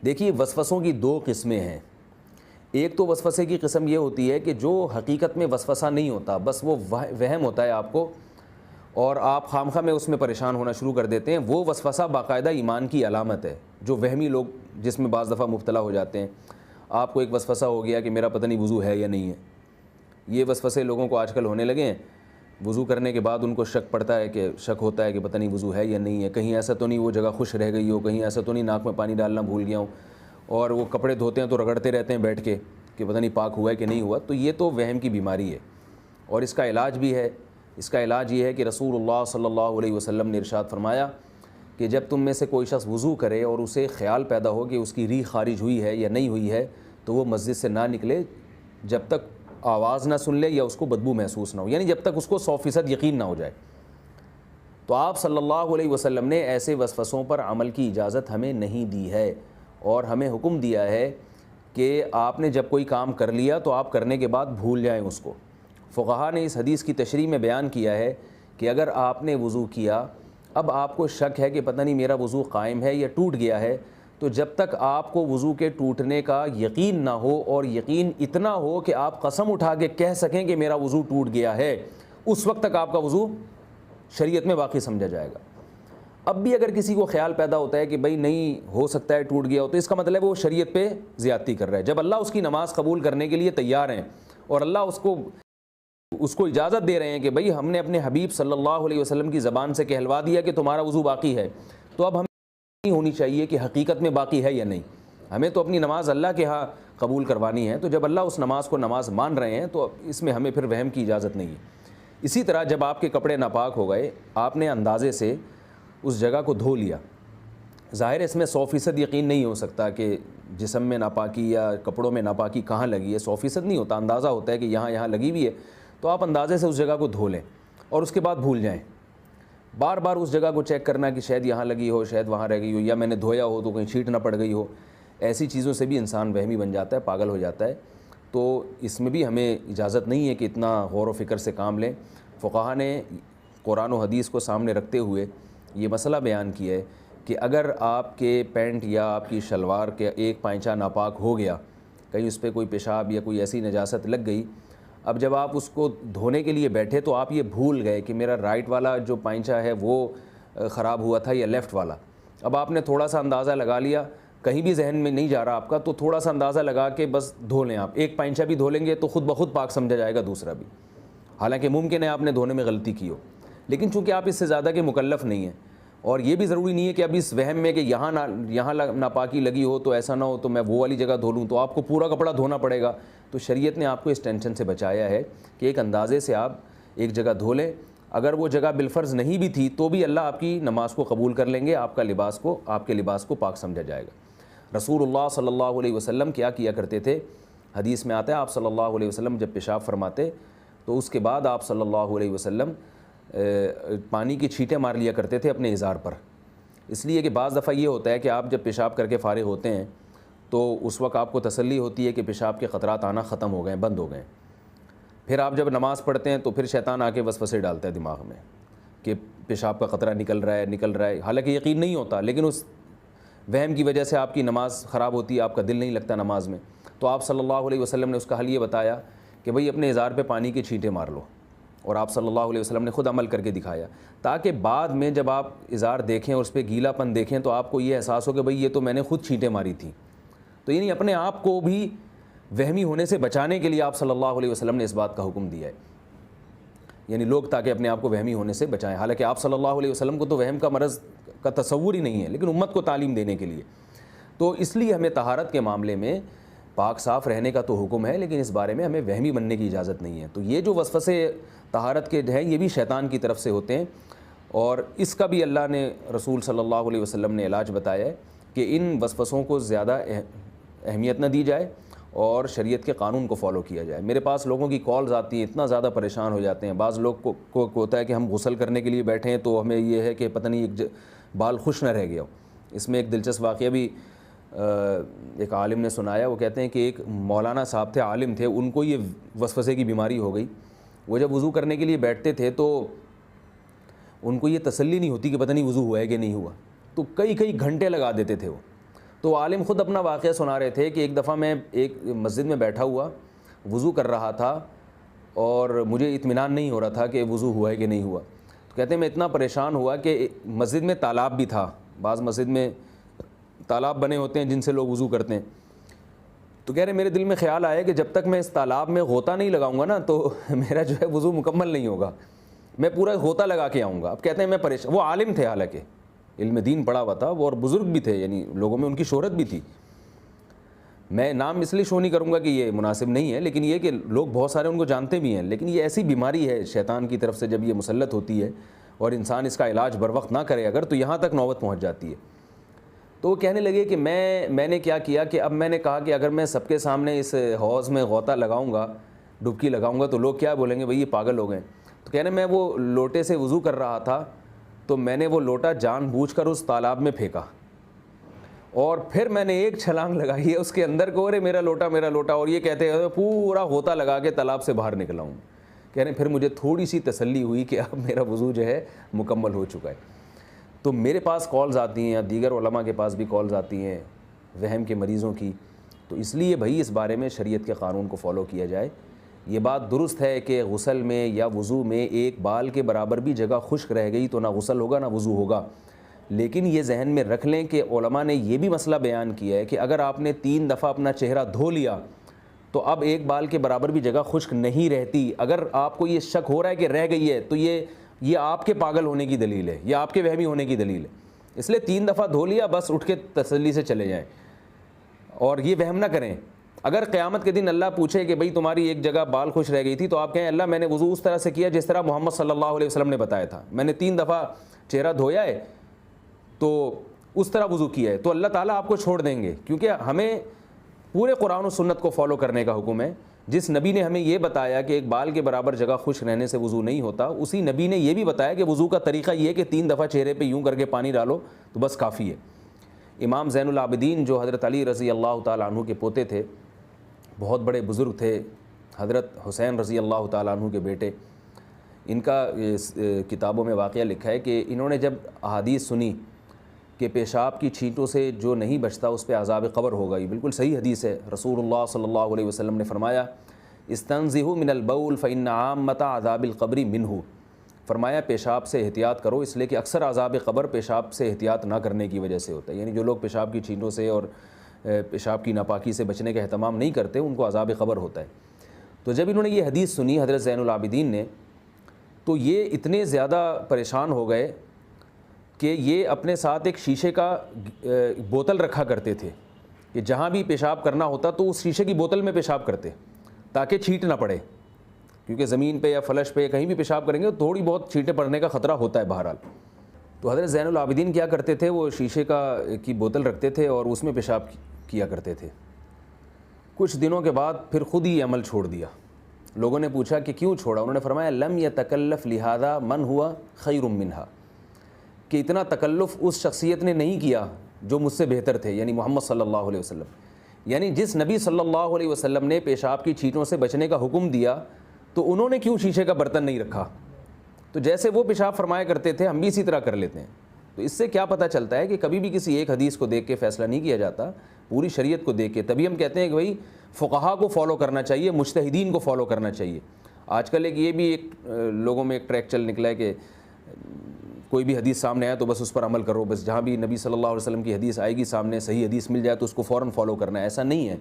دیکھیے وسوسوں کی دو قسمیں ہیں. ایک تو وسوسے کی قسم یہ ہوتی ہے کہ جو حقیقت میں وسوسہ نہیں ہوتا, بس وہ وہم ہوتا ہے آپ کو اور آپ خامخواہ میں اس میں پریشان ہونا شروع کر دیتے ہیں. وہ وسوسہ باقاعدہ ایمان کی علامت ہے, جو وہمی لوگ جس میں بعض دفعہ مبتلا ہو جاتے ہیں. آپ کو ایک وسوسہ ہو گیا کہ میرا پتہ نہیں وضو ہے یا نہیں ہے. یہ وسوسے لوگوں کو آج کل ہونے لگے ہیں. وضو کرنے کے بعد ان کو شک پڑتا ہے کہ شک ہوتا ہے کہ پتہ نہیں وضو ہے یا نہیں ہے, کہیں ایسا تو نہیں وہ جگہ خشک رہ گئی ہو, کہیں ایسا تو نہیں ناک میں پانی ڈالنا بھول گیا ہوں, اور وہ کپڑے دھوتے ہیں تو رگڑتے رہتے ہیں بیٹھ کے کہ پتہ نہیں پاک ہوا ہے کہ نہیں ہوا. تو یہ تو وہم کی بیماری ہے, اور اس کا علاج بھی ہے. اس کا علاج یہ ہے کہ رسول اللہ صلی اللہ علیہ وسلم نے ارشاد فرمایا کہ جب تم میں سے کوئی شخص وضو کرے اور اسے خیال پیدا ہو کہ اس کی ریح خارج ہوئی ہے یا نہیں ہوئی ہے, تو وہ مسجد سے نہ نکلے جب تک آواز نہ سن لے یا اس کو بدبو محسوس نہ ہو, یعنی جب تک اس کو 100% یقین نہ ہو جائے. تو آپ صلی اللہ علیہ وسلم نے ایسے وسوسوں پر عمل کی اجازت ہمیں نہیں دی ہے, اور ہمیں حکم دیا ہے کہ آپ نے جب کوئی کام کر لیا تو آپ کرنے کے بعد بھول جائیں اس کو. فقہا نے اس حدیث کی تشریح میں بیان کیا ہے کہ اگر آپ نے وضو کیا, اب آپ کو شک ہے کہ پتہ نہیں میرا وضو قائم ہے یا ٹوٹ گیا ہے, تو جب تک آپ کو وضو کے ٹوٹنے کا یقین نہ ہو, اور یقین اتنا ہو کہ آپ قسم اٹھا کے کہہ سکیں کہ میرا وضو ٹوٹ گیا ہے, اس وقت تک آپ کا وضو شریعت میں باقی سمجھا جائے گا. اب بھی اگر کسی کو خیال پیدا ہوتا ہے کہ بھئی نہیں ہو سکتا ہے ٹوٹ گیا ہو, تو اس کا مطلب ہے وہ شریعت پہ زیادتی کر رہا ہے. جب اللہ اس کی نماز قبول کرنے کے لیے تیار ہیں اور اللہ اس کو اجازت دے رہے ہیں کہ بھئی ہم نے اپنے حبیب صلی اللہ علیہ وسلم کی زبان سے کہلوا دیا کہ تمہارا وضو باقی ہے, تو اب ہمیں نہیں ہونی چاہیے کہ حقیقت میں باقی ہے یا نہیں. ہمیں تو اپنی نماز اللہ کے ہاں قبول کروانی ہے. تو جب اللہ اس نماز کو نماز مان رہے ہیں تو اس میں ہمیں پھر وہم کی اجازت نہیں ہے. اسی طرح جب آپ کے کپڑے ناپاک ہو گئے, آپ نے اندازے سے اس جگہ کو دھو لیا, ظاہر اس میں 100% یقین نہیں ہو سکتا کہ جسم میں ناپاکی یا کپڑوں میں ناپاکی کہاں لگی ہے, 100% نہیں ہوتا, اندازہ ہوتا ہے کہ یہاں لگی ہوئی ہے. تو آپ اندازے سے اس جگہ کو دھو لیں اور اس کے بعد بھول جائیں. بار بار اس جگہ کو چیک کرنا کہ شاید یہاں لگی ہو, شاید وہاں رہ گئی ہو, یا میں نے دھویا ہو تو کہیں چھینٹ نہ پڑ گئی ہو. ایسی چیزوں سے بھی انسان وہمی بن جاتا ہے, پاگل ہو جاتا ہے. تو اس میں بھی ہمیں اجازت نہیں ہے کہ اتنا غور و فکر سے کام لیں. فقہا نے قرآن و حدیث کو سامنے رکھتے ہوئے یہ مسئلہ بیان کیا ہے کہ اگر آپ کے پینٹ یا آپ کی شلوار کے ایک پائنچہ ناپاک ہو گیا, کہیں اس پہ کوئی پیشاب یا کوئی ایسی نجاست لگ گئی, اب جب آپ اس کو دھونے کے لیے بیٹھے تو آپ یہ بھول گئے کہ میرا رائٹ والا جو پائنچہ ہے وہ خراب ہوا تھا یا لیفٹ والا. اب آپ نے تھوڑا سا اندازہ لگا لیا, کہیں بھی ذہن میں نہیں جا رہا آپ کا, تو تھوڑا سا اندازہ لگا کے بس دھو لیں. آپ ایک پائنچہ بھی دھو لیں گے تو خود بخود پاک سمجھا جائے گا دوسرا بھی, حالانکہ ممکن ہے آپ نے دھونے میں غلطی کی ہو, لیکن چونکہ آپ اس سے زیادہ کے مکلف نہیں ہیں, اور یہ بھی ضروری نہیں ہے کہ اب اس وہم میں کہ یہاں ناپاکی لگی ہو تو ایسا نہ ہو تو میں وہ والی جگہ دھو لوں, تو آپ کو پورا کپڑا دھونا پڑے گا. تو شریعت نے آپ کو اس ٹینشن سے بچایا ہے کہ ایک اندازے سے آپ ایک جگہ دھو لیں. اگر وہ جگہ بالفرض نہیں بھی تھی تو بھی اللہ آپ کی نماز کو قبول کر لیں گے, آپ کے لباس کو پاک سمجھا جائے گا. رسول اللہ صلی اللہ علیہ وسلم کیا کرتے تھے, حدیث میں آتا ہے آپ صلی اللہ علیہ وسلم جب پیشاب فرماتے تو اس کے بعد آپ صلی اللہ علیہ وسلم پانی کی چھینٹیں مار لیا کرتے تھے اپنے ازار پر. اس لیے کہ بعض دفعہ یہ ہوتا ہے کہ آپ جب پیشاب کر کے فارغ ہوتے ہیں تو اس وقت آپ کو تسلی ہوتی ہے کہ پیشاب کے خطرات آنا ختم ہو گئے, بند ہو گئے. پھر آپ جب نماز پڑھتے ہیں تو پھر شیطان آ کے وسوسے ڈالتا ہے دماغ میں کہ پیشاب کا خطرہ نکل رہا ہے, حالانکہ یقین نہیں ہوتا, لیکن اس وہم کی وجہ سے آپ کی نماز خراب ہوتی ہے, آپ کا دل نہیں لگتا نماز میں. تو آپ صلی اللہ علیہ وسلم نے اس کا حل یہ بتایا کہ بھئی اپنے ازار پہ پانی کی چھینٹیں مار لو, اور آپ صلی اللہ علیہ وسلم نے خود عمل کر کے دکھایا, تاکہ بعد میں جب آپ ازار دیکھیں اور اس پہ گیلا پن دیکھیں تو آپ کو یہ احساس ہو کہ بھئی یہ تو میں نے خود چھینٹیں ماری تھیں. تو یعنی اپنے آپ کو بھی وہمی ہونے سے بچانے کے لیے آپ صلی اللہ علیہ وسلم نے اس بات کا حکم دیا ہے, یعنی لوگ تاکہ اپنے آپ کو وہمی ہونے سے بچائیں. حالانکہ آپ صلی اللہ علیہ وسلم کو تو وہم کا مرض کا تصور ہی نہیں ہے, لیکن امت کو تعلیم دینے کے لیے. تو اس لیے ہمیں طہارت کے معاملے میں پاک صاف رہنے کا تو حکم ہے, لیکن اس بارے میں ہمیں وہمی بننے کی اجازت نہیں ہے. تو یہ جو وسوسے طہارت کے ہیں یہ بھی شیطان کی طرف سے ہوتے ہیں, اور اس کا بھی اللہ نے رسول صلی اللہ علیہ وسلم نے علاج بتایا ہے کہ ان وسوسوں کو زیادہ اہمیت نہ دی جائے اور شریعت کے قانون کو فالو کیا جائے. میرے پاس لوگوں کی کالز آتی ہیں, اتنا زیادہ پریشان ہو جاتے ہیں. بعض لوگ کو ہوتا ہے کہ ہم غسل کرنے کے لیے بیٹھے ہیں تو ہمیں یہ ہے کہ پتہ نہیں ایک بال خوش نہ رہ گیا ہو. اس میں ایک دلچسپ واقعہ بھی ایک عالم نے سنایا. وہ کہتے ہیں کہ ایک مولانا صاحب تھے, عالم تھے, ان کو یہ وسوسے کی بیماری ہو گئی. وہ جب وضو کرنے کے لیے بیٹھتے تھے تو ان کو یہ تسلی نہیں ہوتی کہ پتہ نہیں وضو ہوا ہے کہ نہیں ہوا, تو کئی گھنٹے لگا دیتے تھے وہ. تو عالم خود اپنا واقعہ سنا رہے تھے کہ ایک دفعہ میں ایک مسجد میں بیٹھا ہوا وضو کر رہا تھا اور مجھے اطمینان نہیں ہو رہا تھا کہ وضو ہوا ہے کہ نہیں ہوا. تو کہتے ہیں میں اتنا پریشان ہوا کہ مسجد میں تالاب بھی تھا, بعض مسجد میں تالاب بنے ہوتے ہیں جن سے لوگ وضو کرتے ہیں. تو کہہ رہے میرے دل میں خیال آیا کہ جب تک میں اس تالاب میں غوطہ نہیں لگاؤں گا نا تو میرا جو ہے وضو مکمل نہیں ہوگا, میں پورا غوطہ لگا کے آؤں گا. اب کہتے ہیں میں پریشان, وہ عالم تھے حالانکہ علم دین پڑھا ہوا تھا وہ, اور بزرگ بھی تھے, یعنی لوگوں میں ان کی شہرت بھی تھی. میں نام اس لیے شو نہیں کروں گا کہ یہ مناسب نہیں ہے, لیکن یہ کہ لوگ بہت سارے ان کو جانتے بھی ہیں, لیکن یہ ایسی بیماری ہے شیطان کی طرف سے جب یہ مسلط ہوتی ہے اور انسان اس کا علاج بر وقت نہ کرے اگر, تو یہاں تک نوبت پہنچ جاتی ہے. تو وہ کہنے لگے کہ میں نے کیا کیا کہ اب میں نے کہا کہ اگر میں سب کے سامنے اس حوض میں غوطہ لگاؤں گا, ڈبکی لگاؤں گا, تو لوگ کیا بولیں گے بھئی یہ پاگل ہو گئے. تو کہنے میں وہ لوٹے سے وضو کر رہا تھا تو میں نے وہ لوٹا جان بوجھ کر اس تالاب میں پھینکا اور پھر میں نے ایک چھلانگ لگائی ہے اس کے اندر کو, ارے میرا لوٹا, اور یہ کہتے ہیں پورا غوطہ لگا کے تالاب سے باہر نکلا ہوں. کہہ رہے پھر مجھے تھوڑی سی تسلی ہوئی کہ اب میرا وضو جو ہے مکمل ہو چکا ہے. تو میرے پاس کالز آتی ہیں یا دیگر علماء کے پاس بھی کالز آتی ہیں وہم کے مریضوں کی, تو اس لیے بھائی اس بارے میں شریعت کے قانون کو فالو کیا جائے. یہ بات درست ہے کہ غسل میں یا وضو میں ایک بال کے برابر بھی جگہ خشک رہ گئی تو نہ غسل ہوگا نہ وضو ہوگا, لیکن یہ ذہن میں رکھ لیں کہ علماء نے یہ بھی مسئلہ بیان کیا ہے کہ اگر آپ نے 3 دفعہ اپنا چہرہ دھو لیا تو اب ایک بال کے برابر بھی جگہ خشک نہیں رہتی. اگر آپ کو یہ شک ہو رہا ہے کہ رہ گئی ہے تو یہ آپ کے پاگل ہونے کی دلیل ہے, یہ آپ کے وہمی ہونے کی دلیل ہے. اس لیے 3 دفعہ دھو لیا بس اٹھ کے تسلی سے چلے جائیں اور یہ وہم نہ کریں. اگر قیامت کے دن اللہ پوچھے کہ بھئی تمہاری ایک جگہ بال خشک رہ گئی تھی تو آپ کہیں اللہ میں نے وضو اس طرح سے کیا جس طرح محمد صلی اللہ علیہ وسلم نے بتایا تھا, میں نے 3 دفعہ چہرہ دھویا ہے تو اس طرح وضو کیا ہے, تو اللہ تعالیٰ آپ کو چھوڑ دیں گے, کیونکہ ہمیں پورے قرآن و سنت کو فالو کرنے کا حکم ہے. جس نبی نے ہمیں یہ بتایا کہ ایک بال کے برابر جگہ خشک رہنے سے وضو نہیں ہوتا, اسی نبی نے یہ بھی بتایا کہ وضو کا طریقہ یہ ہے کہ 3 دفعہ چہرے پہ یوں کر کے پانی ڈالو تو بس کافی ہے. امام زین العابدین جو حضرت علی رضی اللہ تعالیٰ عنہ کے پوتے تھے, بہت بڑے بزرگ تھے, حضرت حسین رضی اللہ تعالیٰ عنہ کے بیٹے, ان کا کتابوں میں واقعہ لکھا ہے کہ انہوں نے جب احادیث سنی کہ پیشاب کی چھینٹوں سے جو نہیں بچتا اس پہ عذاب قبر ہوگا, یہ بالکل صحیح حدیث ہے. رسول اللہ صلی اللہ علیہ وسلم نے فرمایا استنزہوا من البول فإن عامۃ عذاب القبر منہ, فرمایا پیشاب سے احتیاط کرو اس لیے کہ اکثر عذاب قبر پیشاب سے احتیاط نہ کرنے کی وجہ سے ہوتا ہے. یعنی جو لوگ پیشاب کی چھینٹوں سے اور پیشاب کی ناپاکی سے بچنے کا اہتمام نہیں کرتے ان کو عذاب قبر ہوتا ہے. تو جب انہوں نے یہ حدیث سنی حضرت زین العابدین نے, تو یہ اتنے زیادہ پریشان ہو گئے کہ یہ اپنے ساتھ ایک شیشے کا بوتل رکھا کرتے تھے کہ جہاں بھی پیشاب کرنا ہوتا تو اس شیشے کی بوتل میں پیشاب کرتے تاکہ چھینٹ نہ پڑے, کیونکہ زمین پہ یا فلش پہ کہیں بھی پیشاب کریں گے تو تھوڑی بہت چھینٹیں پڑنے کا خطرہ ہوتا ہے بہرحال. تو حضرت زین العابدین کیا کرتے تھے, وہ شیشے کی بوتل رکھتے تھے اور اس میں پیشاب کیا کرتے تھے. کچھ دنوں کے بعد پھر خود ہی عمل چھوڑ دیا. لوگوں نے پوچھا کہ کیوں چھوڑا, انہوں نے فرمایا لم یتکلف لہذا من ہوا خیر منہا, کہ اتنا تکلف اس شخصیت نے نہیں کیا جو مجھ سے بہتر تھے, یعنی محمد صلی اللہ علیہ وسلم. یعنی جس نبی صلی اللہ علیہ وسلم نے پیشاب کی چھینٹوں سے بچنے کا حکم دیا تو انہوں نے کیوں شیشے کا برتن نہیں رکھا, تو جیسے وہ پیشاب فرمایا کرتے تھے ہم بھی اسی طرح کر لیتے ہیں. تو اس سے کیا پتہ چلتا ہے کہ کبھی بھی کسی ایک حدیث کو دیکھ کے فیصلہ نہیں کیا جاتا, پوری شریعت کو دیکھ کے. تبھی ہم کہتے ہیں کہ بھائی فقہا کو فالو کرنا چاہیے, مجتہدین کو فالو کرنا چاہیے. آج کل ایک یہ بھی ایک لوگوں میں ایک ٹریک چل نکلا ہے کہ کوئی بھی حدیث سامنے آئے تو بس اس پر عمل کرو, بس جہاں بھی نبی صلی اللہ علیہ وسلم کی حدیث آئے گی سامنے, صحیح حدیث مل جائے تو اس کو فوراً فالو کرنا ہے. ایسا نہیں ہے.